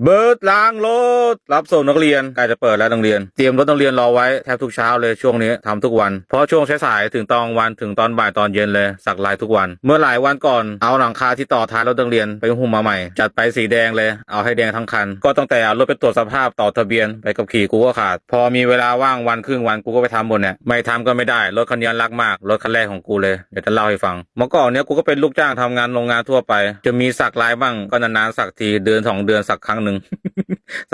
เบิร์ดล้างรถรับส่งนักเรียนใกล้จะเปิดแล้วโรงเรียนเตรียมรถนักเรียนรอไว้แทบทุกเช้าเลยช่วงนี้ทำทุกวันเพราะช่วงสายๆถึงตอนวันถึงตอนบ่ายตอนเย็นเลยสักลายทุกวันเมื่อหลายวันก่อนเอาหลังคาที่ต่อท้ายรถนักเรียนไปหุ้มมาใหม่จัดไปสีแดงเลยเอาให้แดงทั้งคันก็ตั้งแต่เอารถไปตรวจสภาพต่อทะเบียนไปกับขี่กูก็ขาดพอมีเวลาว่างวันครึ่งวันกูก็ไปทำหมดเนี่ยไม่ทำก็ไม่ได้รถคันนี้รักมากรถคันแรกของกูเลยเดี๋ยวจะเล่าให้ฟังเมื่อก่อนเนี้ยกูก็เป็นลูกจ้างทำงานโรงงานทั่วไปจะมีสักลายบ้างก็นานๆสักทีเดือน2 เดือนสักครั้งหนึ่ง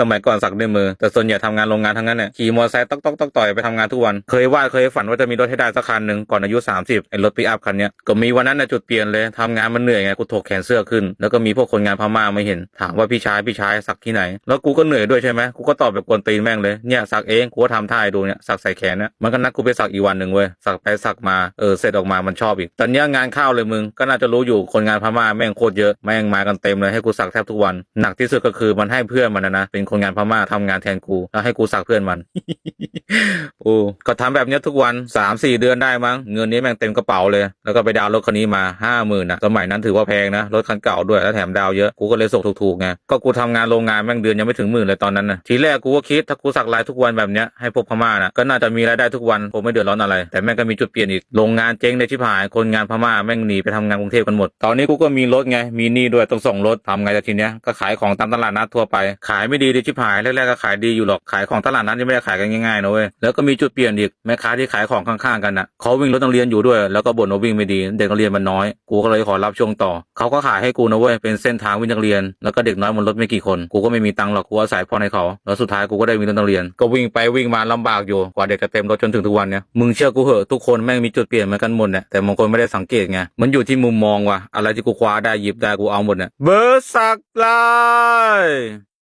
สมัยก่อนสักด้วยมือแต่ส่วนใหญ่ทำงานโรงงานทั้งนั้นเนี่ยขี่มอเตอร์ไซค์ต๊อกต่อยไปทำงานทุกวันเคยวาดเคยฝันว่าจะมีรถให้ได้สักคันหนึ่งก่อนอายุ30ไอ้รถปิกอัพคันเนี้ยก็มีวันนั้นนะจุดเปลี่ยนเลยทำงานมันเหนื่อยไงกูถกแขนเสื้อขึ้นแล้วก็มีพวกคนงานพม่าไม่เห็นถามว่าพี่ชายสักที่ไหนแล้วกูก็เหนื่อยด้วยใช่ไหมกูก็ตอบแบบกวนตีนแม่งเลยเนี่ยสักเองกูก็ทำท่าให้ดูเนี่ยสักใส่แขนเนี่ยมันก็นัดกูไปสักอีกวันหนึ่งเว้ยสักไปสักมาเสร็จออกมามันชอบอีกตอนเนี้ยงานเข้าเลยมึงก็น่าจะรู้อยู่คนงานพม่าแม่งโคตรเยอะแม่งมากันเต็มเลยให้กูสักแทบทุกวันหนักที่สุดก็คือมันให้เพื่อนมันนะเป็นคนงานพม่าทำงานแทนกูแล้วให้กูสักเพื่อนมัน โอ้ก็ทำแบบนี้ทุกวัน3-4 เดือนได้มั้งเงินนี้แม่งเต็มกระเป๋าเลยแล้วก็ไปดาวน์รถคันนี้มา50,000นะสมัยนั้นถือว่าแพงนะรถคันเก่าด้วยแล้วแถมดาวเยอะกูก็เลยส่งถูกๆไงก็กูทำงานโรงงานแม่งเดือนยังไม่ถึง10,000เลยตอนนั้นนะทีแรกกูก็คิดถ้ากูสักลายทุกวันแบบเนี้ยให้พวกพม่านะก็น่าจะมีรายได้ทุกวันผมไม่เดือดร้อนอะไรแต่แม่งก็มีจุดเปลี่ยนอีกโรงงานเจ๊งในชิบหายคนงานพม่าแม่งหนีไปทำงานกรุงเทพกันหมดตอนนี้กูก็มีรถไงมีหนี้ด้วยต้องส่งรถทำไงแต่ทีเนี้ยก็ขายของตามตลาดนัดทั่วไปขายไม่ดีดิชิบหายแรกๆก็ขายดีอยู่หรอกขายของตลาดนัดยังไม่ได้ขายกันง่ายๆนะเว้ยแล้วก็มีจุดเปลี่ยนอีกแม่ค้าที่ขายของข้างๆกันน่ะเขาวิ่งรถนักเรียนอยู่ด้วยแล้วก็บ่นว่าวิ่งไม่ดีเด็กนักเรียนมันน้อยกูก็เลยขอรับช่วงต่อเขาก็ขายให้กูนะเว้ยเป็นเส้นทางวิ่งนักเรียนแล้วก็เด็กน้อยบนรถไม่กี่คนกูก็ไม่มีตังค์หรอกกูอาศัยพ่อให้เขาแล้วสุดท้ายกูก็ได้วิ่งรถนักเรียนก็วิ่งไปวิ่งมาลำบากอยู่กว่าเด็กจะเต็มรถจนถึงทุกวันเนี้ยมึงเชื่อกูเหอะทุกคนแม่งมีจุดเปลี่ยนเหมือนกันหมดเนี่ยแต่บางคนไม่ได้สังเกตไงมันอยู่ที่มุมมองว่ะอะไรที่กูคว้าได้หยิบได้กูเอาหมดเนี่ยเบอร์สักลาย